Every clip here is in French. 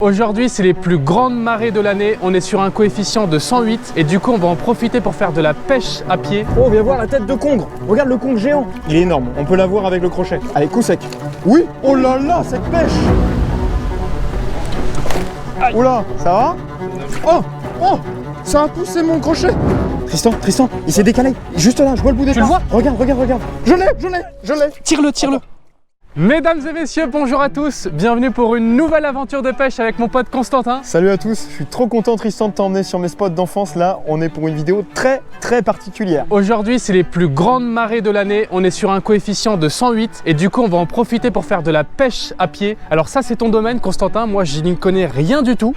Aujourd'hui, c'est les plus grandes marées de l'année. On est sur un coefficient de 108 et du coup, on va en profiter pour faire de la pêche à pied. Oh, on vient voir la tête de congre. Regarde le congre géant. Il est énorme. On peut l'avoir avec le crochet. Allez, coup sec. Oui. Oh là là, cette pêche. Aïe. Oula, ça va? Oh, oh, ça a poussé mon crochet. Tristan, il s'est décalé. Juste là, je vois le bout des Tu le vois? Regarde. Je l'ai. Tire-le. Mesdames et messieurs, bonjour à tous. Bienvenue pour une nouvelle aventure de pêche avec mon pote Constantin. Salut à tous. Je suis trop content, Tristan, de t'emmener sur mes spots d'enfance. Là, on est pour une vidéo très particulière. Aujourd'hui, c'est les plus grandes marées de l'année. On est sur un coefficient de 108 et du coup, on va en profiter pour faire de la pêche à pied. Alors ça, c'est ton domaine, Constantin. Moi, je n'y connais rien du tout,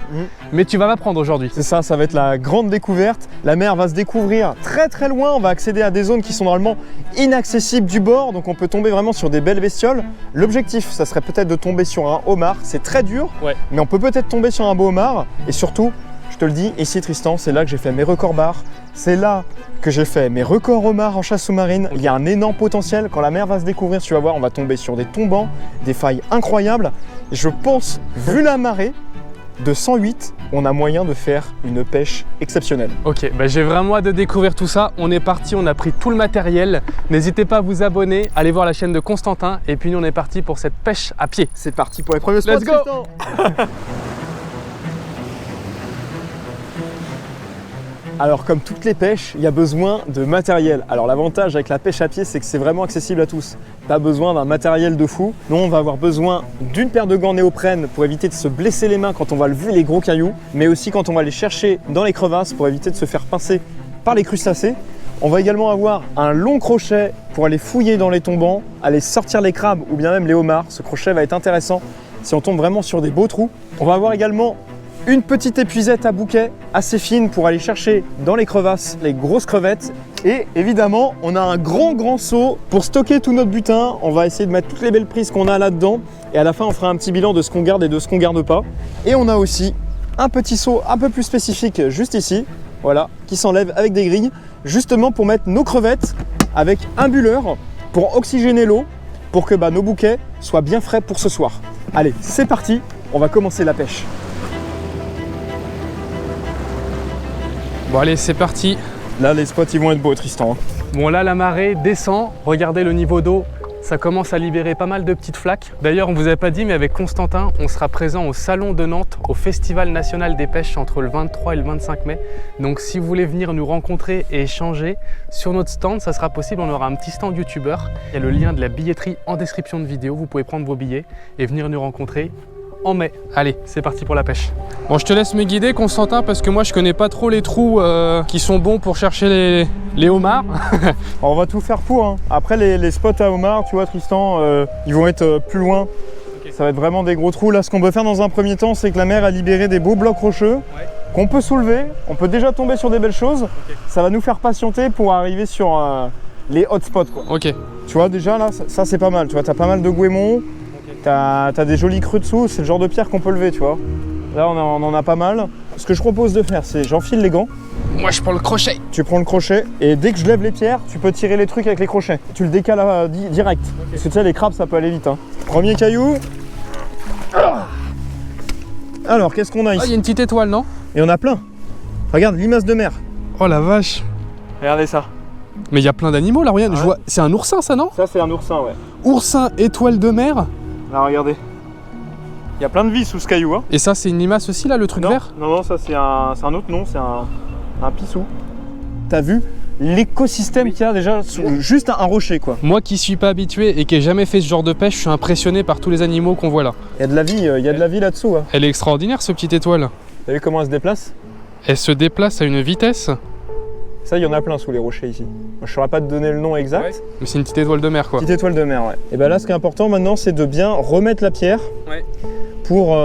mais tu vas m'apprendre aujourd'hui. C'est ça, ça va être la grande découverte. La mer va se découvrir très loin. On va accéder à des zones qui sont normalement inaccessibles du bord, donc on peut tomber vraiment sur des belles bestioles. L'objectif, ça serait peut-être de tomber sur un homard. C'est très dur, mais on peut peut-être tomber sur un beau homard. Et surtout, je te le dis, ici Tristan, c'est là que j'ai fait mes records barres. C'est là que j'ai fait mes records homards en chasse sous-marine. Il y a un énorme potentiel. Quand la mer va se découvrir, tu vas voir, on va tomber sur des tombants, des failles incroyables. Et je pense, vu la marée de 108, on a moyen de faire une pêche exceptionnelle. Ok, j'ai vraiment hâte de découvrir tout ça. On est parti, on a pris tout le matériel. N'hésitez pas à vous abonner, allez voir la chaîne de Constantin. Et puis nous, on est parti pour cette pêche à pied. C'est parti pour les premiers spots. Let's go. Alors comme toutes les pêches, il y a besoin de matériel. Alors l'avantage avec la pêche à pied, c'est que c'est vraiment accessible à tous. Pas besoin d'un matériel de fou. Nous, on va avoir besoin d'une paire de gants néoprène pour éviter de se blesser les mains quand on va lever les gros cailloux, mais aussi quand on va les chercher dans les crevasses pour éviter de se faire pincer par les crustacés. On va également avoir un long crochet pour aller fouiller dans les tombants, aller sortir les crabes ou bien même les homards. Ce crochet va être intéressant si on tombe vraiment sur des beaux trous. On va avoir également une petite épuisette à bouquet assez fine pour aller chercher dans les crevasses les grosses crevettes. Et évidemment, on a un grand seau pour stocker tout notre butin. On va essayer de mettre toutes les belles prises qu'on a là-dedans. Et à la fin, on fera un petit bilan de ce qu'on garde et de ce qu'on garde pas. Et on a aussi un petit seau un peu plus spécifique juste ici, voilà, qui s'enlève avec des grilles, justement pour mettre nos crevettes avec un bulleur pour oxygéner l'eau, pour que nos bouquets soient bien frais pour ce soir. Allez, c'est parti, on va commencer la pêche. Bon allez, c'est parti. Là, les spots, ils vont être beaux, Tristan. Bon là, la marée descend. Regardez le niveau d'eau. Ça commence à libérer pas mal de petites flaques. D'ailleurs, on vous avait pas dit, mais avec Constantin, on sera présent au Salon de Nantes, au Festival National des Pêches entre le 23 et le 25 mai. Donc si vous voulez venir nous rencontrer et échanger sur notre stand, ça sera possible. On aura un petit stand youtubeur. Il y a le lien de la billetterie en description de vidéo. Vous pouvez prendre vos billets et venir nous rencontrer en mai. Allez, c'est parti pour la pêche. Bon, je te laisse me guider, Constantin, parce que moi je connais pas trop les trous qui sont bons pour chercher les homards. On va tout faire pour, hein. Après les spots à homards, tu vois, Tristan, ils vont être plus loin. Okay. Ça va être vraiment des gros trous. Là, ce qu'on peut faire dans un premier temps, c'est que la mer a libéré des beaux blocs rocheux qu'on peut soulever. On peut déjà tomber sur des belles choses. Okay. Ça va nous faire patienter pour arriver sur les hotspots, quoi. Ok. Tu vois, déjà là, ça c'est pas mal. Tu vois, t'as pas mal de goémons. T'as des jolis creux dessous, c'est le genre de pierre qu'on peut lever, tu vois. Là, on en a pas mal. Ce que je propose de faire, c'est j'enfile les gants. Moi, je prends le crochet. Tu prends le crochet et dès que je lève les pierres, tu peux tirer les trucs avec les crochets. Tu le décales direct. Okay. Parce que tu sais, les crabes, ça peut aller vite, hein. Premier caillou. Alors, qu'est-ce qu'on a ici? Ah, il y a une petite étoile, non? Et on a plein. Regarde, limace de mer. Oh la vache. Regardez ça. Mais il y a plein d'animaux là, regarde. Je vois. C'est un oursin, ça, non? Ça, c'est un oursin, ouais. Oursin, étoile de mer. Là, regardez. Il y a plein de vie sous ce caillou, hein. Et ça, c'est une limace aussi, là, le truc vert? Non, ça, c'est un autre nom, c'est un pissou. T'as vu l'écosystème qu'il y a déjà sous juste un rocher, quoi. Moi qui suis pas habitué et qui ai jamais fait ce genre de pêche, je suis impressionné par tous les animaux qu'on voit là. Il y a de la vie, là-dessous, hein. Elle est extraordinaire, ce petite étoile. T'as vu comment elle se déplace? Elle se déplace à une vitesse. Ça, il y en a plein sous les rochers ici. Moi, je saurais pas te donner le nom exact. Ouais. Mais c'est une petite étoile de mer, quoi. Petite étoile de mer, ouais. Et ben là, ce qui est important maintenant, c'est de bien remettre la pierre pour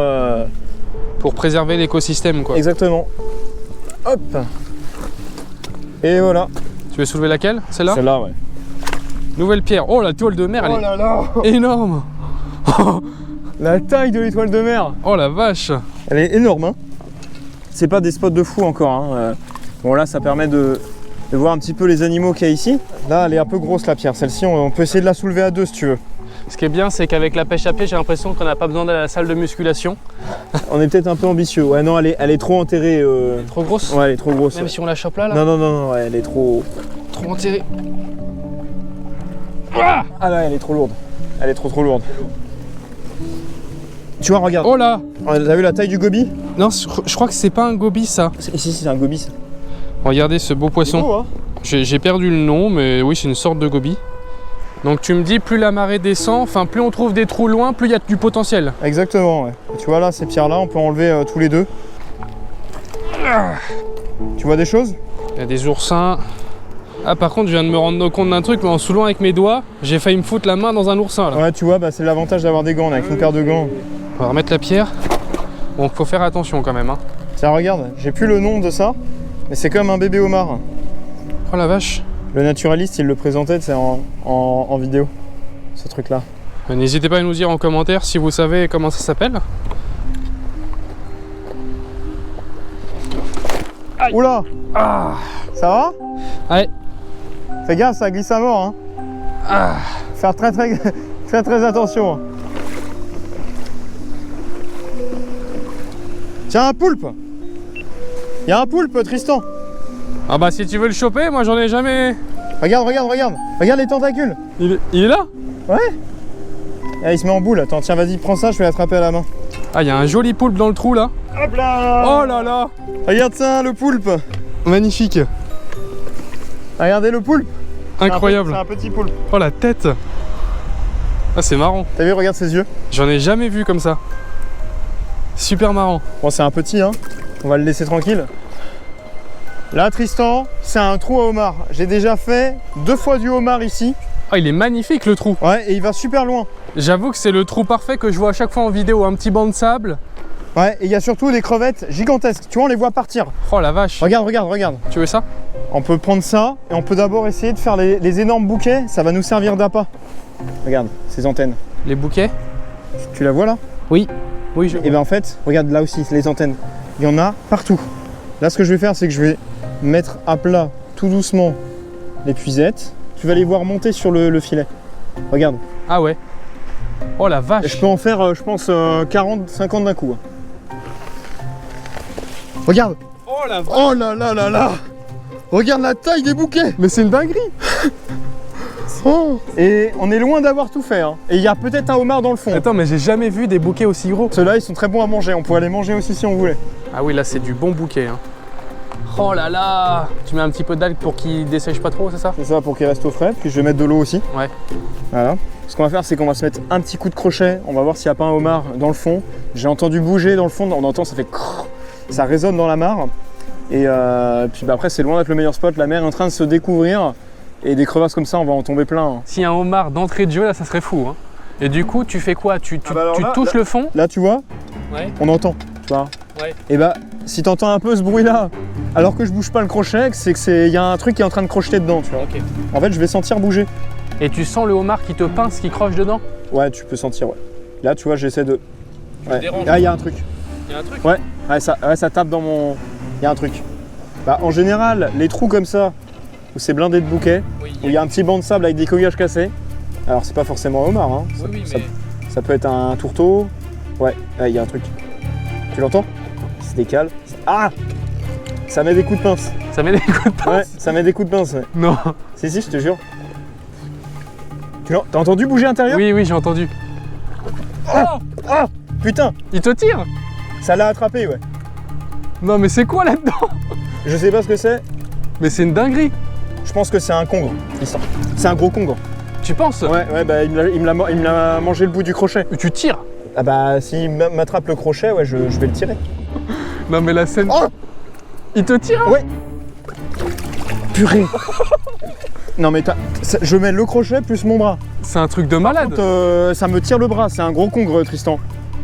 préserver l'écosystème, quoi. Exactement. Hop. Et voilà. Tu veux soulever laquelle? Celle-là? Celle-là, ouais. Nouvelle pierre. Oh, la toile de mer, elle est énorme. La taille de l'étoile de mer. Oh la vache. Elle est énorme, hein. C'est pas des spots de fou encore, hein. Bon, là, ça permet de voir un petit peu les animaux qu'il y a ici. Là, elle est un peu grosse, la pierre. Celle-ci, on peut essayer de la soulever à deux si tu veux. Ce qui est bien, c'est qu'avec la pêche à pied, j'ai l'impression qu'on n'a pas besoin d'aller à la salle de musculation. On est peut-être un peu ambitieux. Ouais, non, elle est trop enterrée. Trop grosse. Ouais, elle est trop grosse. Même si on la chope là. Non, non, non, non, ouais, elle est trop... Trop enterrée. Ah là, elle est trop lourde. Elle est trop lourde. Tu vois, regarde. Oh là. T'as vu la taille du goby? Non, je crois que c'est pas un goby ça. Si, c'est un goby ça. Regardez ce beau poisson. Beau, hein. J'ai perdu le nom, mais oui, c'est une sorte de goby. Donc tu me dis, plus la marée descend, enfin plus on trouve des trous loin, plus il y a du potentiel. Exactement, ouais. Et tu vois là, ces pierres-là, on peut enlever tous les deux. Tu vois des choses? Il y a des oursins. Ah, par contre, je viens de me rendre compte d'un truc, mais en soulevant avec mes doigts, j'ai failli me foutre la main dans un oursin là. Ouais, tu vois, bah, c'est l'avantage d'avoir des gants, là, avec une paire de gants. On va remettre la pierre. Bon, faut faire attention quand même. Hein. Tiens, regarde, j'ai plus le nom de ça, mais c'est comme un bébé homard. Oh la vache. Le naturaliste, il le présentait, c'est en vidéo, ce truc-là. N'hésitez pas à nous dire en commentaire si vous savez comment ça s'appelle. Oula! Ah. Ça va? Ouais. Fais gaffe, ça glisse à mort, hein. Ah. Faire très attention. Hein. Tiens, un poulpe! Il y a un poulpe, Tristan! Ah bah si tu veux le choper, moi j'en ai jamais... Regarde, regarde, regarde! Regarde les tentacules! Il est là? Ouais! Ah, il se met en boule, attends, tiens, vas-y, prends ça, je vais l'attraper à la main. Ah, il y a un joli poulpe dans le trou là. Hop là! Oh là là! Regarde ça, le poulpe! Magnifique! Regardez le poulpe! Incroyable! C'est un petit poulpe. Oh la tête! Ah, c'est marrant. T'as vu, regarde ses yeux. J'en ai jamais vu comme ça. Super marrant. Bon, c'est un petit, hein. On va le laisser tranquille. Là, Tristan, c'est un trou à homard. J'ai déjà fait 2 fois du homard ici. Ah, il est magnifique le trou. Ouais, et il va super loin. J'avoue que c'est le trou parfait que je vois à chaque fois en vidéo. Un petit banc de sable. Ouais, et il y a surtout des crevettes gigantesques. Tu vois, on les voit partir. Oh la vache. Regarde, regarde, regarde. Tu veux ça? On peut prendre ça et on peut d'abord essayer de faire les énormes bouquets. Ça va nous servir d'appât. Regarde, ces antennes. Les bouquets? Tu la vois là? Oui. Oui, je vois. Et bien en fait, regarde là aussi, les antennes. Il y en a partout. Là, ce que je vais faire, c'est que je vais mettre à plat tout doucement les puisettes. Tu vas les voir monter sur le filet. Regarde. Ah ouais. Oh la vache. Et je peux en faire, je pense, 40, 50 d'un coup. Regarde. Oh la vache. Oh là là là là. Regarde la taille des bouquets. Mais c'est une dinguerie. Oh. Et on est loin d'avoir tout fait. Hein. Et il y a peut-être un homard dans le fond. Attends, mais j'ai jamais vu des bouquets aussi gros. Ceux-là, ils sont très bons à manger. On pourrait les manger aussi si on voulait. Ah oui, là c'est du bon bouquet. Hein. Oh là là. Tu mets un petit peu d'algues pour qu'il dessèche pas trop, c'est ça? C'est ça, pour qu'il reste au frais. Puis je vais mettre de l'eau aussi. Ouais. Voilà. Ce qu'on va faire, c'est qu'on va se mettre un petit coup de crochet. On va voir s'il n'y a pas un homard dans le fond. J'ai entendu bouger dans le fond. On entend, ça fait crrr. Ça résonne dans la mare. Et puis bah, après, c'est loin d'être le meilleur spot. La mer est en train de se découvrir. Et des crevasses comme ça, on va en tomber plein. Hein. Si un homard d'entrée de jeu, là, ça serait fou. Hein. Et du coup, tu fais quoi? Tu là, touches le fond? Là, tu vois, Ouais. on entend. Tu vois. Ouais. Et bah, si tu entends un peu ce bruit-là, alors que je bouge pas le crochet, c'est qu'il y a un truc qui est en train de crocheter dedans. Tu vois. Ok. En fait, je vais sentir bouger. Et tu sens le homard qui te pince, qui croche dedans? Ouais, tu peux sentir, ouais. Là, tu vois, j'essaie de... Ouais. dérange. Ah, il y a un truc. Il y a un truc? Ouais, ça tape dans mon... Il y a un truc. Bah, en général, les trous comme ça, où c'est blindé de bouquets, Oui. où il y a un petit banc de sable avec des coquillages cassés, alors c'est pas forcément un homard, hein. Oui, ça, mais... ça peut être un tourteau. Ouais, il y a un truc. Tu l'entends? Il se décale. Ah! Ça met des coups de pince. Ça met des coups de pince? Ouais, ça met des coups de pince, ouais. Non. Si, je te jure. T'as entendu bouger à l'intérieur? Oui, j'ai entendu. Oh! Ah! Putain! Il te tire? Ça l'a attrapé, ouais. Non, mais c'est quoi là-dedans? Je sais pas ce que c'est. Mais c'est une dinguerie. Je pense que c'est un congre. C'est un gros congre. Tu penses? Ouais, bah il me l'a mangé le bout du crochet. Tu tires? Ah bah s'il m'attrape le crochet, ouais, je vais le tirer. Non, mais la scène... Oh! Il te tire? Hein? Ouais. Purée. Non mais je mets le crochet plus mon bras. C'est un truc de malade. Ça me tire le bras, c'est un gros congre, Tristan.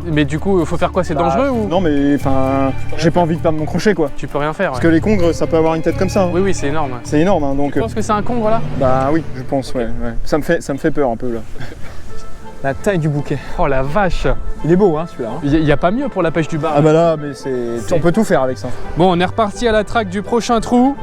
Mais du coup, faut faire quoi? C'est dangereux ou? Non mais enfin, j'ai pas envie de perdre mon crochet quoi. Tu peux rien faire. Parce que les congres, ça peut avoir une tête comme ça. Hein. Oui, c'est énorme. C'est énorme, hein, donc. Tu penses que c'est un congre là? Bah oui, je pense, ouais. Ça me fait peur un peu là. La taille du bouquet. Oh la vache. Il est beau, hein, celui-là. Hein. Il y a pas mieux pour la pêche du bar. Ah bah là, mais on peut tout faire avec ça. Bon, on est reparti à la traque du prochain trou.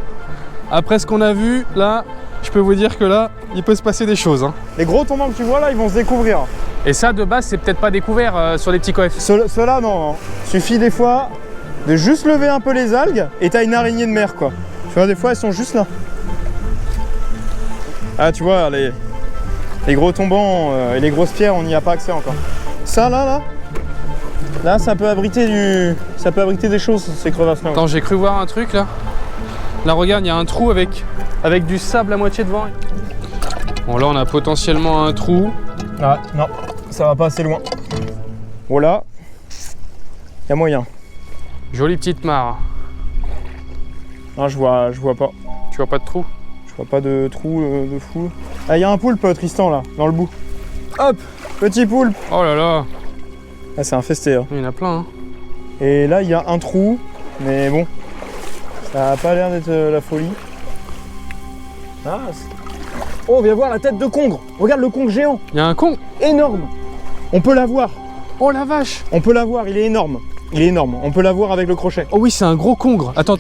Après ce qu'on a vu, là, je peux vous dire que là, il peut se passer des choses. Hein. Les gros tombants que tu vois là, ils vont se découvrir. Et ça, de base, c'est peut-être pas découvert sur les petits coefs. Ceux-là, non. Suffit des fois de juste lever un peu les algues et t'as une araignée de mer, quoi. Tu vois, des fois, elles sont juste là. Ah, tu vois, les gros tombants et les grosses pierres, on n'y a pas accès encore. Ça, là, ça peut abriter des choses, ces crevasses-là. Attends, j'ai cru voir un truc, là. Là, regarde, il y a un trou avec du sable à moitié devant. Bon, là, on a potentiellement un trou. Ah, non, ça va pas assez loin. Voilà. Il y a moyen. Jolie petite mare. Ah, je vois pas. Tu vois pas de trou? Je vois pas de trou de fou. Ah, il y a un poulpe, Tristan, là, dans le bout. Hop, petit poulpe. Oh là là. Ah, c'est infesté, hein. Il y en a plein, hein. Et là, il y a un trou, mais bon, ça a pas l'air d'être la folie. Ah, oh, on vient voir la tête de congre. Regarde le congre géant. Il y a un con. Énorme. On peut la voir. Oh la vache. On peut la voir, il est énorme. Il est énorme. On peut la voir avec le crochet. Oh oui, c'est un gros congre. Attends.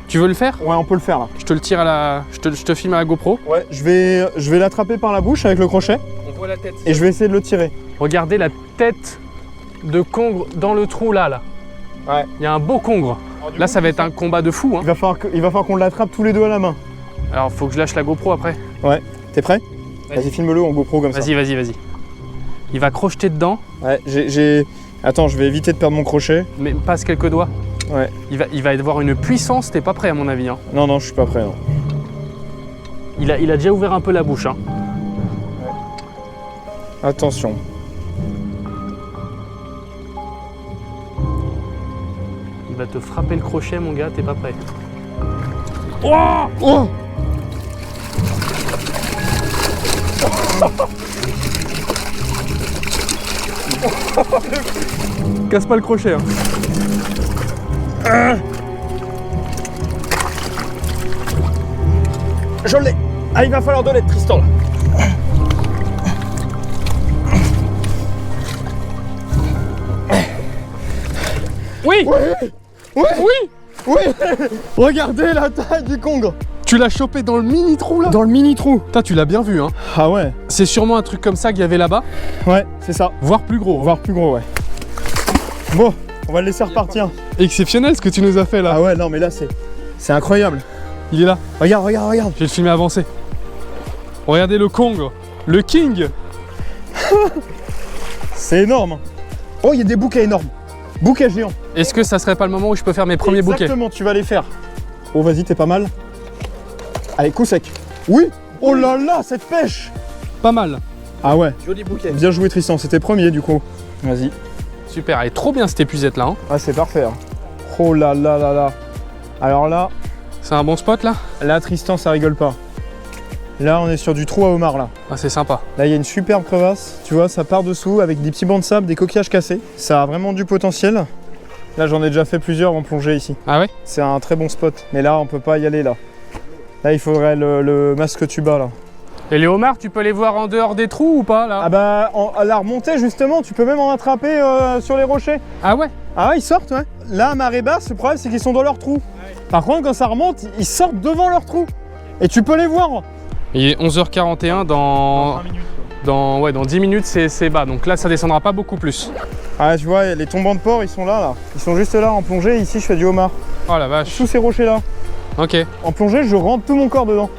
Tu veux le faire? Ouais, on peut le faire là. Je te le tire à la... Je te filme à la GoPro. Ouais, je vais l'attraper par la bouche avec le crochet. On voit la tête. Et je vais essayer de le tirer. Regardez la tête de congre dans le trou là. Ouais. Il y a un beau congre. Là, ça va être un combat de fou. Hein. Il va falloir qu'on l'attrape tous les deux à la main. Alors, faut que je lâche la GoPro après. Ouais. T'es prêt? Vas-y, filme-le en GoPro comme ça. Vas-y. Il va crocheter dedans. Ouais, Attends, je vais éviter de perdre mon crochet. Mais passe quelques doigts. Ouais. Il va avoir une puissance, t'es pas prêt à mon avis. Hein. Non, je suis pas prêt. Non. Il a déjà ouvert un peu la bouche. Hein. Ouais. Attention. Il va te frapper le crochet, mon gars, t'es pas prêt. Oh Casse pas le crochet. Hein. Je l'ai. Ah, il va falloir de l'aide, Tristan. Là. Oui. Oui. Regardez la taille du congre. Tu l'as chopé dans le mini trou là? Dans le mini trou. Putain, tu l'as bien vu, hein. Ah ouais. C'est sûrement un truc comme ça qu'il y avait là-bas. Ouais, c'est ça. Voire plus gros. Voire plus gros, ouais. Bon, on va le laisser repartir. Exceptionnel ce que tu nous as fait là. Ah ouais, non mais là c'est incroyable. Il est là. Regarde. Je vais le filmer avancer. Regardez le congre. Le king. C'est énorme. Oh, il y a des bouquets énormes. Bouquets géants. Est-ce que ça serait pas le moment où je peux faire mes premiers bouquets? Exactement, tu vas les faire. Oh, vas-y, t'es pas mal. Allez, coup sec. Oui. Oh là là, cette pêche. Pas mal. Ah ouais. Joli bouquet. Bien joué, Tristan. C'était premier du coup. Vas-y. Super, elle est trop bien cette épuisette là. Hein. Ah, c'est parfait. Hein. Oh là là là là. Alors là. C'est un bon spot là? Là, Tristan, ça rigole pas. Là, on est sur du trou à homard là. Ah, c'est sympa. Là, il y a une superbe crevasse. Tu vois, ça part dessous avec des petits bancs de sable, des coquillages cassés. Ça a vraiment du potentiel. Là, j'en ai déjà fait plusieurs en plongée ici. Ah ouais? C'est un très bon spot. Mais là, on peut pas y aller là. Là, il faudrait le masque tuba là. Et les homards, tu peux les voir en dehors des trous ou pas là? Ah bah, à la remontée justement, tu peux même en attraper sur les rochers. Ah ouais? Ah ouais, ils sortent, ouais. Là, à marée basse, le problème, c'est qu'ils sont dans leur trou. Par contre, quand ça remonte, ils sortent devant leur trou. Et tu peux les voir. Il est 11h41 dans 10 minutes, c'est bas. Donc là, ça descendra pas beaucoup plus. Ah, tu vois, les tombants de porc, ils sont là. Ils sont juste là en plongée. Ici, je fais du homard. Oh la vache. Sous ces rochers-là. Ok. En plongée, je rentre tout mon corps dedans.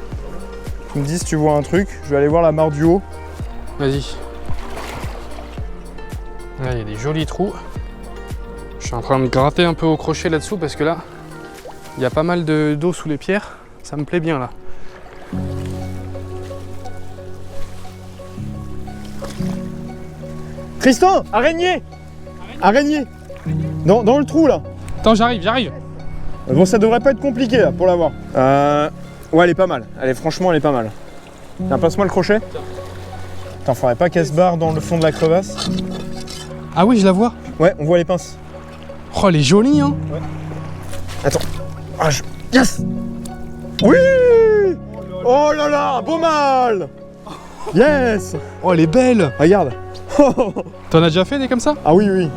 Tu me dis si tu vois un truc. Je vais aller voir la mare du haut. Vas-y. Là, il y a des jolis trous. Je suis en train de gratter un peu au crochet là-dessous parce que là, il y a pas mal d'eau sous les pierres. Ça me plaît bien là. Tristan, araignée. Araignée. Dans le trou là. Attends, j'arrive. Bon, ça devrait pas être compliqué là pour l'avoir. Ouais, elle est pas mal. Franchement, elle est pas mal. Tiens, passe-moi le crochet. Attends, faudrait pas qu'elle se barre dans le fond de la crevasse. Ah oui, je la vois. Ouais, on voit les pinces. Oh, elle est jolie, hein. Ouais. Attends. Ah, yes. Oui. Oh là là, beau mal. Yes. Oh, elle est belle. Regarde. T'en as déjà fait des comme ça? Ah oui.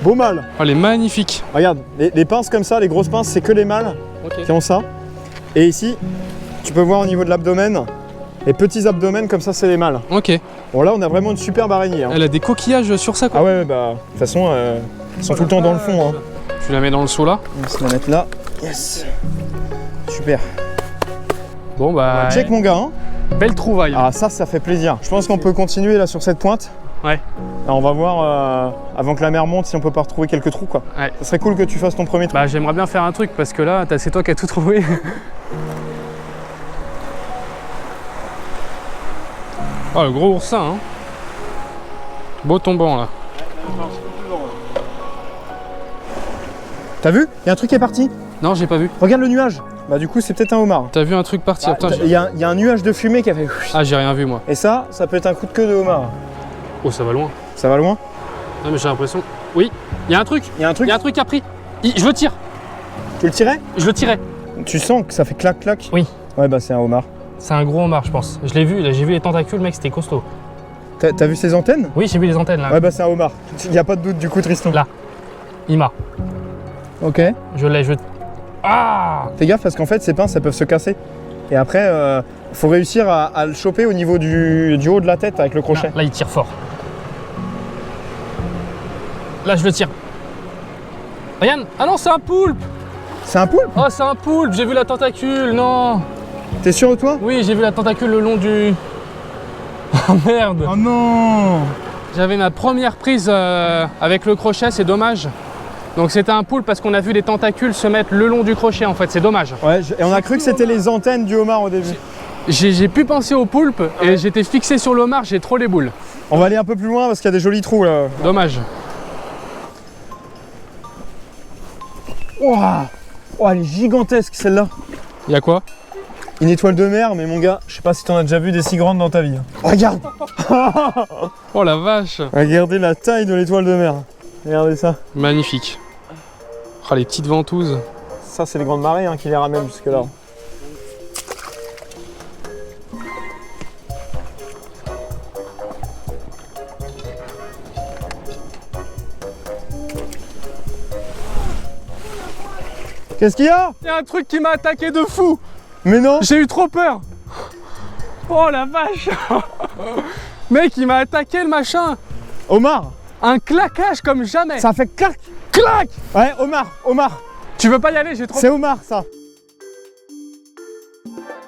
Beau mâle. Oh, elle est magnifique. Regarde, les pinces comme ça, les grosses pinces, c'est que les mâles qui ont ça. Et ici, tu peux voir au niveau de l'abdomen, Les petits abdomens, comme ça, c'est les mâles. Ok. Bon, là, on a vraiment une superbe araignée. Hein. Elle a des coquillages sur ça, quoi. Ah ouais, bah, de toute façon, ils sont tout le temps dans le fond. Hein. Tu la mets dans le seau là. On va se la mettre là. Yes. Super. Bon bah. Check mon gars. Hein. Belle trouvaille. Ah ça fait plaisir. Je pense qu'on peut continuer là sur cette pointe. Ouais. Alors, on va voir avant que la mer monte si on peut pas retrouver quelques trous quoi. Ouais. Ça serait cool que tu fasses ton premier trou. Bah j'aimerais bien faire un truc parce que là c'est toi qui as tout trouvé. Oh le gros oursin hein. Beau tombant là. T'as vu? Il y a un truc qui est parti. Non j'ai pas vu. Regarde le nuage. Bah du coup c'est peut-être un homard. T'as vu un truc partir? Il y a un nuage de fumée qui a fait. Ah j'ai rien vu moi. Et ça peut être un coup de queue de homard. Oh ça va loin. Ça va loin? Non mais j'ai l'impression. Oui, il y a un truc. Il y a un truc. Il y a un truc qui a pris. Je le tire. Tu le tirais? Je le tirais. Tu sens que ça fait clac clac? Oui. Ouais bah c'est un homard. C'est un gros homard je pense. Je l'ai vu, là j'ai vu les tentacules mec, c'était costaud. T'as vu ses antennes? Oui j'ai vu les antennes là. Ouais bah c'est un homard. Il n'y a pas de doute du coup Tristan. Là. Il m'a. Ok. Je l'ai, Ah! Fais gaffe parce qu'en fait ces pinces elles peuvent se casser. Et après faut réussir à le choper au niveau du haut de la tête avec le crochet. Là il tire fort. Là je le tire. Regarde. Ah non c'est un poulpe. C'est un poulpe? Oh c'est un poulpe, j'ai vu la tentacule, non. T'es sûr de toi? Oui j'ai vu la tentacule le long du... Oh merde. Oh non! J'avais ma première prise avec le crochet, c'est dommage. Donc c'était un poulpe parce qu'on a vu les tentacules se mettre le long du crochet en fait, c'est dommage. Ouais, et on a cru que c'était les antennes du homard au début. J'ai pu penser au poulpe et j'étais fixé sur le homard, j'ai trop les boules. On va aller un peu plus loin parce qu'il y a des jolis trous là. Dommage. Ouah! Oh, elle est gigantesque celle-là. Il y a quoi? Une étoile de mer, mais mon gars, je sais pas si t'en as déjà vu des si grandes dans ta vie. Regarde! Oh la vache! Regardez la taille de l'étoile de mer. Regardez ça. Magnifique. Oh les petites ventouses. Ça c'est les grandes marées hein, qui les ramènent jusque là. Qu'est-ce qu'il y a? Il y a un truc qui m'a attaqué de fou! Mais non! J'ai eu trop peur! Oh la vache! Mec, il m'a attaqué le machin! Homard! Un claquage comme jamais! Ça fait clac! Clac! Ouais, homard! Homard! Tu veux pas y aller? J'ai trop... C'est homard ça!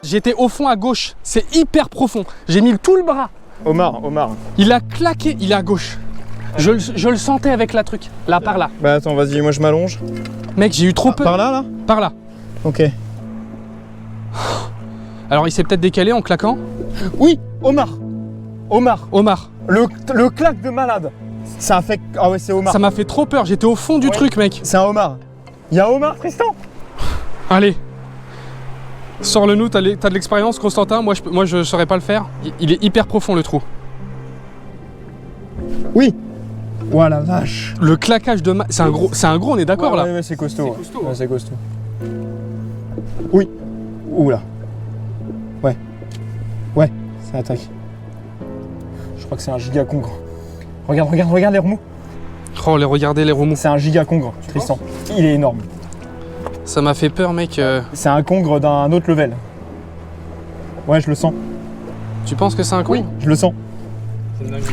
J'étais au fond à gauche, c'est hyper profond. J'ai mis tout le bras. Homard, homard. Il a claqué, il est à gauche. Je le sentais avec la truc, là, par là. Bah attends, vas-y, moi je m'allonge. Mec, j'ai eu trop peur. Par là, là? Par là. Ok. Alors, il s'est peut-être décalé en claquant. Oui, homard. Homard. Homard. Le claque de malade. Ça a fait... Ah ouais, c'est homard. Ça m'a fait trop peur, j'étais au fond du truc, mec. C'est un homard. Il y a un homard, Tristan? Allez. Sors-le-nous, t'as de l'expérience, Constantin. Moi, je saurais pas le faire. Il est hyper profond, le trou. Oui. Ouah la vache. Le claquage de... C'est un gros, on est d'accord, là? Ouais, c'est costaud. C'est costaud, Ouais, hein. c'est costaud. Oui. Oula. Ouais. Ouais, ça attaque. Je crois que c'est un giga congre. Regarde les remous. Oh, regardez les remous. C'est un giga congre, Tristan. Il est énorme. Ça m'a fait peur, mec. C'est un congre d'un autre level. Ouais, je le sens. Tu penses que c'est un con? Oui, je le sens.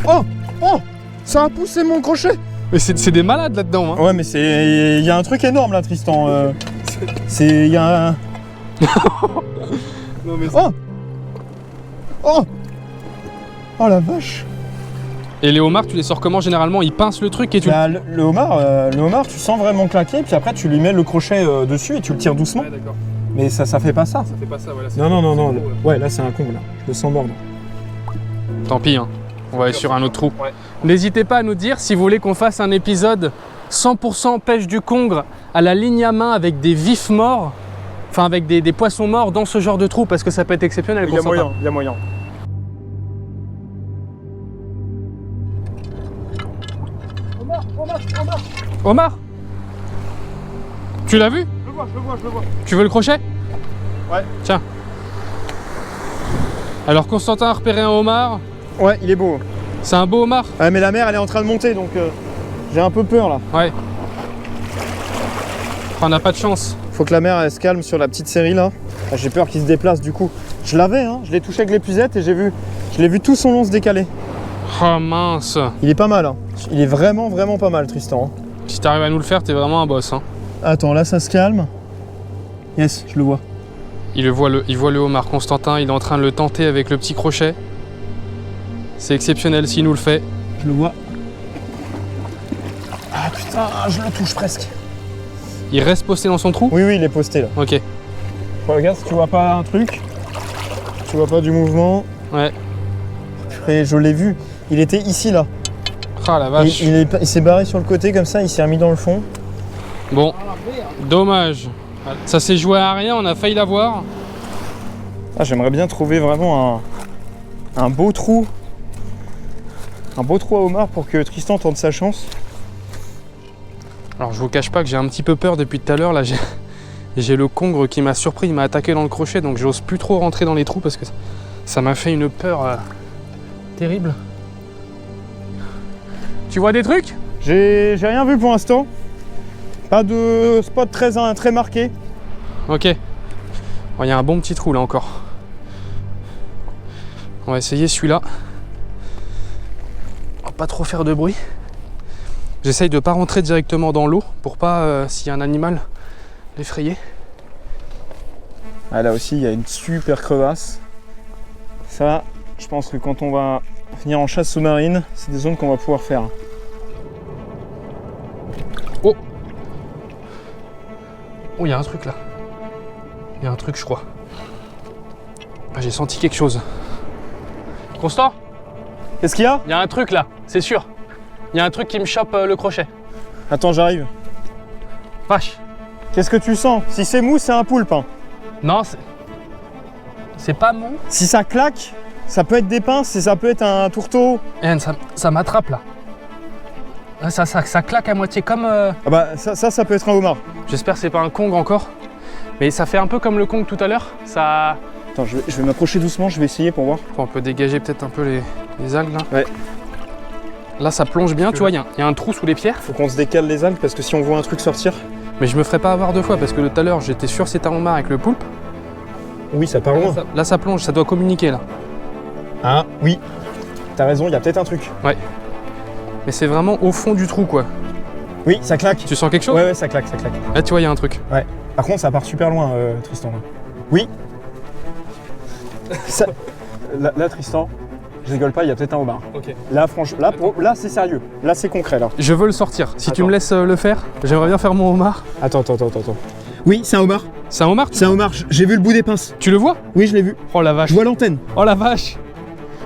Oh! Oh! Ça a poussé mon crochet! Mais c'est des malades là-dedans, hein. Ouais, mais c'est... Il y a un truc énorme là, Tristan. Il y a un... Non, mais Oh! Oh! Oh la vache! Et les homards, tu les sors comment généralement? Ils pincent le truc et tu... Bah, le homard, tu sens vraiment claquer, puis après tu lui mets le crochet dessus et tu le tires doucement. Ouais, d'accord. Mais ça fait pas ça. Ça fait pas ça, voilà. Non. Ouais, là c'est un con, là. Je le sens mordre. Tant pis, hein. On va aller sur un autre trou. Ouais. N'hésitez pas à nous dire si vous voulez qu'on fasse un épisode 100% pêche du congre à la ligne à main avec des vifs morts, enfin avec des poissons morts dans ce genre de trou, parce que ça peut être exceptionnel. Il y a moyen. Omar, tu l'as vu? Je le vois. Tu veux le crochet? Ouais. Tiens. Alors Constantin a repéré un homard. Ouais, il est beau. C'est un beau homard. Ouais, mais la mer elle est en train de monter, donc j'ai un peu peur là. Ouais. On n'a pas de chance. Faut que la mer elle se calme sur la petite série là. Ah, j'ai peur qu'il se déplace du coup. Je l'avais, hein, je l'ai touché avec l'épuisette et je l'ai vu tout son long se décaler. Oh mince. Il est pas mal, hein. Il est vraiment pas mal Tristan. Hein. Si t'arrives à nous le faire, t'es vraiment un boss. Hein. Attends, là ça se calme. Yes, je le vois. Il voit le homard. Constantin, il est en train de le tenter avec le petit crochet. C'est exceptionnel s'il nous le fait. Je le vois. Ah putain, je le touche presque. Il reste posté dans son trou? Oui, il est posté là. Ok. Regarde si tu vois pas un truc. Tu vois pas du mouvement. Ouais. Purée, je l'ai vu. Il était ici là. Ah la vache. Il s'est barré sur le côté comme ça, il s'est remis dans le fond. Bon, dommage. Ça s'est joué à rien, on a failli l'avoir. Ah, j'aimerais bien trouver vraiment un beau trou. Un beau trou à homard pour que Tristan tente sa chance. Alors je vous cache pas que j'ai un petit peu peur depuis tout à l'heure. Là j'ai le congre qui m'a surpris, il m'a attaqué dans le crochet, donc j'ose plus trop rentrer dans les trous parce que ça m'a fait une peur terrible. Tu vois des trucs? J'ai rien vu pour l'instant. Pas de spot très marqué. Ok. Il y a un bon petit trou là encore. On va essayer celui-là. On va pas trop faire de bruit. J'essaye de pas rentrer directement dans l'eau pour pas, s'il y a un animal, l'effrayer. Ah, là aussi, il y a une super crevasse. Ça, je pense que quand on va venir en chasse sous-marine, c'est des zones qu'on va pouvoir faire. Oh! Oh, il y a un truc là. Il y a un truc, je crois. Ah, j'ai senti quelque chose. Constant? Qu'est-ce qu'il y a? Il y a un truc là, c'est sûr. Il y a un truc qui me chope le crochet. Attends, j'arrive. Vache. Qu'est-ce que tu sens? Si c'est mou, c'est un poulpe. Hein. Non, c'est pas mou. Si ça claque, ça peut être des pinces et ça peut être un tourteau. Ça m'attrape là. Ça claque à moitié comme... Ah bah ça peut être un homard. J'espère que c'est pas un congre encore. Mais ça fait un peu comme le congre tout à l'heure. Ça... Attends, je vais m'approcher doucement, je vais essayer pour voir. On peut dégager peut-être un peu les algues là. Ouais. Là ça plonge bien, tu vois, il y a un trou sous les pierres. Faut qu'on se décale les algues parce que si on voit un truc sortir... Mais je me ferai pas avoir deux fois parce que tout à l'heure j'étais sûr que c'était un homard avec le poulpe. Oui, ça part loin. Là ça plonge, ça doit communiquer là. Ah oui, t'as raison, il y a peut-être un truc. Ouais. Mais c'est vraiment au fond du trou quoi. Oui, ça claque. Tu sens quelque chose? Ouais, ça claque. Là tu vois, il y a un truc. Ouais. Par contre, ça part super loin, Tristan. Oui. Ça... Là, Tristan, je rigole pas, il y a peut-être un homard. Ok. Là, franchement, là c'est sérieux. Là, c'est concret, là. Je veux le sortir. Si tu Attends. me laisses le faire, j'aimerais bien faire mon homard. Attends. Oui, c'est un homard. C'est un homard? C'est un homard. J'ai vu le bout des pinces. Tu le vois? Oui, je l'ai vu. Oh la vache. Je vois l'antenne. Oh la vache.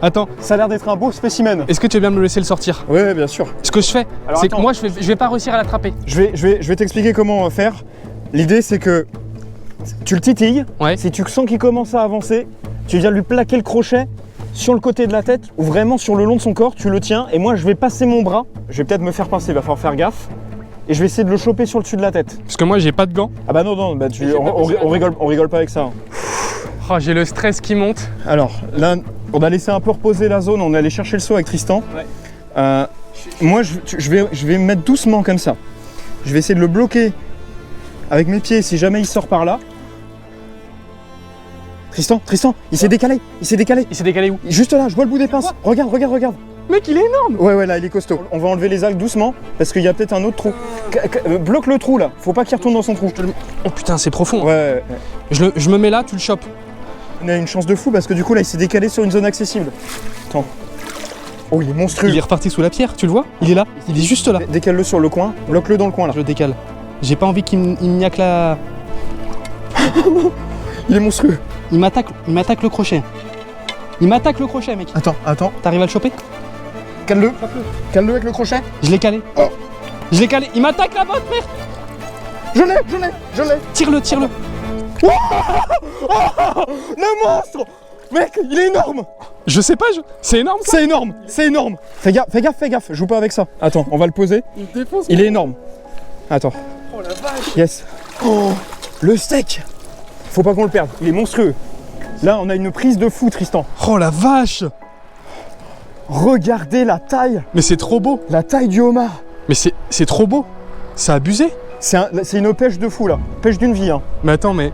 Attends, Ça a l'air d'être un beau spécimen. est-ce que tu veux bien me laisser le sortir? Ouais, bien sûr. Ce que je fais, Alors, c'est que attends. moi je vais pas réussir à l'attraper. Je vais t'expliquer comment faire. L'idée, c'est que tu le titilles. Ouais. Si tu sens qu'il commence à avancer, tu viens lui plaquer le crochet sur le côté de la tête ou vraiment sur le long de son corps, tu le tiens et moi je vais passer mon bras, je vais peut-être me faire pincer, il va falloir faire gaffe et je vais essayer de le choper sur le dessus de la tête. Parce que moi j'ai pas de gants. Ah bah non, bah on rigole pas avec ça. Hein. Oh, j'ai le stress qui monte. Alors là, on a laissé un peu reposer la zone, on est allé chercher le seau avec Tristan. Ouais. Moi je vais me mettre doucement comme ça. Je vais essayer de le bloquer avec mes pieds si jamais il sort par là. Tristan, il s'est décalé. Il s'est décalé où? Juste là, je vois le bout des pinces. Regarde. Mec, il est énorme. Ouais, là, il est costaud. On va enlever les algues doucement parce qu'il y a peut-être un autre trou. Bloque le trou là, faut pas qu'il retourne dans son trou. Oh putain, c'est profond. Ouais. Je me mets là, tu le chopes. On a une chance de fou parce que du coup là, il s'est décalé sur une zone accessible. Attends. Oh, il est monstrueux. Il est reparti sous la pierre, tu le vois? Il est là, il est juste là. Décale-le sur le coin, bloque-le dans le coin là. Je le décale. J'ai pas envie qu'il me niaque la... Il est monstrueux. Il m'attaque le crochet. Il m'attaque le crochet, mec. Attends. T'arrives à le choper? Cale-le. Cale-le avec le crochet. Je l'ai calé. Oh. Je l'ai calé. Il m'attaque la botte, merde. Je l'ai. Tire-le. Oh le monstre. Mec, il est énorme. Je sais pas, c'est énorme ça. C'est énorme. Fais gaffe. Joue pas avec ça. Attends, on va le poser. Il est énorme. Attends. Oh la vache. Yes. Oh, le steak. Faut pas qu'on le perde, il est monstrueux. Là, on a une prise de fou, Tristan. Oh la vache. Regardez la taille. Mais c'est trop beau. La taille du homard. Mais c'est trop beau. C'est abusé. C'est une pêche de fou là, pêche d'une vie. Hein. Mais attends, mais...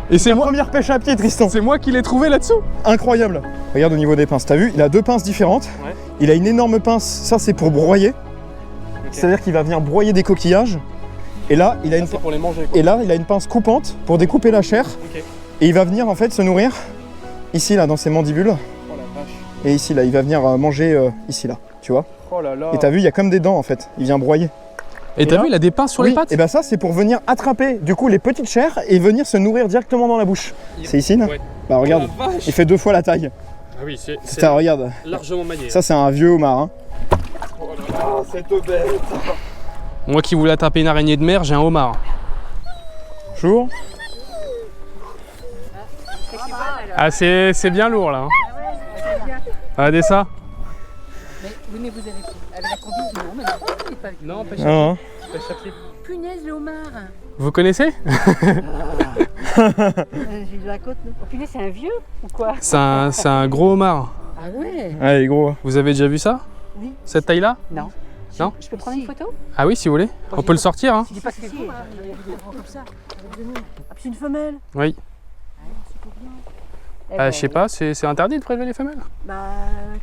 Et c'est La moi, première pêche à pied, Tristan. c'est moi qui l'ai trouvé là-dessous. Incroyable. Regarde au niveau des pinces, t'as vu, il a 2 pinces différentes. Ouais. Il a une énorme pince, ça c'est pour broyer. C'est-à-dire qu'il va venir broyer des coquillages. Et là, il a une... C'est pour les manger, quoi. Et là, il a une pince coupante pour découper la chair. Ok. Et il va venir en fait se nourrir ici là dans ses mandibules. Oh la vache. Et ici là, il va venir manger ici là, tu vois. Oh là là. Et t'as vu, il y a comme des dents en fait. Il vient broyer. Et t'as là- vu, il a des pinces sur Oui, les pattes. et bah ça c'est pour venir attraper du coup les petites chairs et venir se nourrir directement dans la bouche. C'est ici là. Ouais. Bah regarde, Oh la vache. il fait 2 fois la taille. Ah oui, c'est Putain, regarde. largement maillé. Ça c'est un vieux homard. Hein. Oh là là, cette bête. Moi qui voulais attraper une araignée de mer, j'ai un homard. Bonjour. Ah, c'est bien lourd là. Hein. Regardez ça. Mais, oui, mais vous avez avec la combine, non, mais non, il n'est pas avec Non, pêche Ah, hein. pêche à pied. Punaise, le homard. Vous connaissez? J'ai de la côte, non. Oh, punaise, c'est un vieux ou quoi? C'est un gros homard. Ah ouais? Ouais, il est gros. Vous avez déjà vu ça? Oui. Cette taille-là? Non. Non? Je peux prendre une photo? Ah oui, si vous voulez. On peut le sortir. Hein. Je dis pas que c'est vous, hein. Comme ça. Ah, puis c'est une femelle. Oui. Eh Je sais pas, c'est interdit de prélever les femelles. Bah,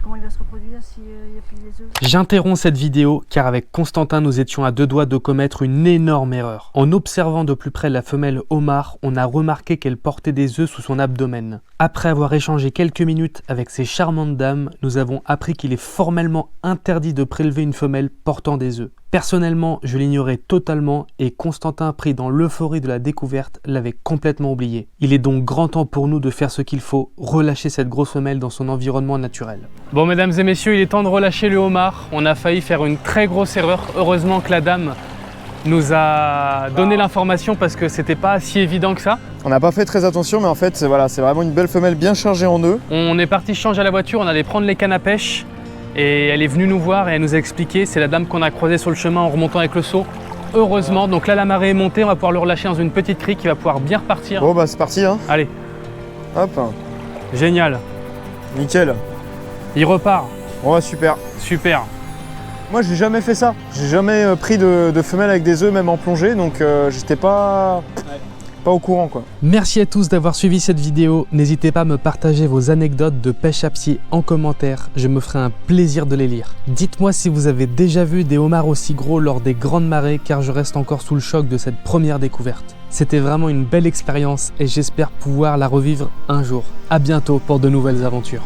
comment il va se reproduire s'il n'y a plus les œufs? J'interromps cette vidéo car avec Constantin nous étions à 2 doigts de commettre une énorme erreur. En observant de plus près la femelle homard, on a remarqué qu'elle portait des œufs sous son abdomen. Après avoir échangé quelques minutes avec ces charmantes dames, nous avons appris qu'il est formellement interdit de prélever une femelle portant des œufs. Personnellement, je l'ignorais totalement et Constantin, pris dans l'euphorie de la découverte, l'avait complètement oublié. Il est donc grand temps pour nous de faire ce qu'il faut, relâcher cette grosse femelle dans son environnement naturel. Bon, mesdames et messieurs, il est temps de relâcher le homard. On a failli faire une très grosse erreur. Heureusement que la dame nous a donné l'information parce que c'était pas si évident que ça. On n'a pas fait très attention, mais en fait, voilà, c'est vraiment une belle femelle bien chargée en œufs. On est parti changer la voiture, on allait prendre les cannes à pêche et elle est venue nous voir et elle nous a expliqué. C'est la dame qu'on a croisée sur le chemin en remontant avec le seau. Heureusement, donc là la marée est montée, on va pouvoir le relâcher dans une petite crique qui va pouvoir bien repartir. Bon bah c'est parti hein. Allez, Hop, génial, nickel. il repart, Bon, super. super. Moi j'ai jamais fait ça. J'ai jamais pris de femelle avec des œufs, même en plongée, donc j'étais pas au courant quoi. Merci à tous d'avoir suivi cette vidéo. N'hésitez pas à me partager vos anecdotes de pêche à pied en commentaire. Je me ferai un plaisir de les lire. Dites-moi si vous avez déjà vu des homards aussi gros lors des grandes marées, car je reste encore sous le choc de cette première découverte. C'était vraiment une belle expérience et j'espère pouvoir la revivre un jour. À bientôt pour de nouvelles aventures.